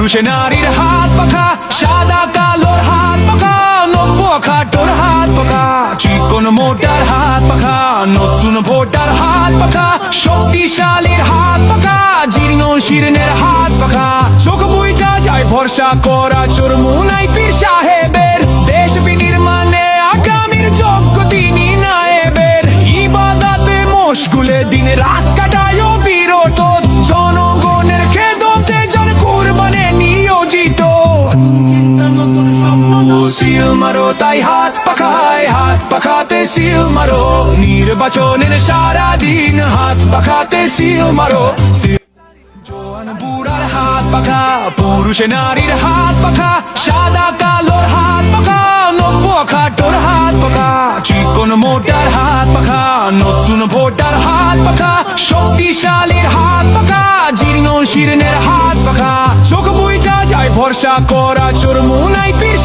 পুরুষে নারীর হাত পাখা, সাদা কালোর হাত পাখা, নব্য খাটোর হাত পাখা, চিকন মোটার হাত পাখা, নতুন ভোটার হাত পাখা, শক্তিশালীর হাত পাখা, জীর্ণ শীর্ণের হাত পাখা, চোখ বুইঝা যায় ভরসা করা চরমুনাই পীর সাহেবের, দেশ বিনির্মাণে আগামীর যোগ্য তিনি নায়েবের, ইবাদতে মশগুলে দিন রাত কাটায় বিরত, জনগণের খেদমতে জন কুরবানে নিয়োজিত। সিল মারো তাই হাত পাখায়, হাত পাখাতে সিল মারো, নির্বাচনের সারাদিন হাত পাখাতে সিল মারো। জোয়ান বুড়ার হাত পাখা, পুরুষে নারীর হাত পাখা, সাদা কালোর হাত পাখা, নব্য খাটোর হাত পাখা, চিকন মোটার হাত পাখা, নতুন ভোটার হাত পাখা, শক্তিশালীর হাত পাখা, জীর্ণ শীর্ণের হাত পাখা, চোখ বুইঝা যায় ভরসা করা চরমুনাই পীর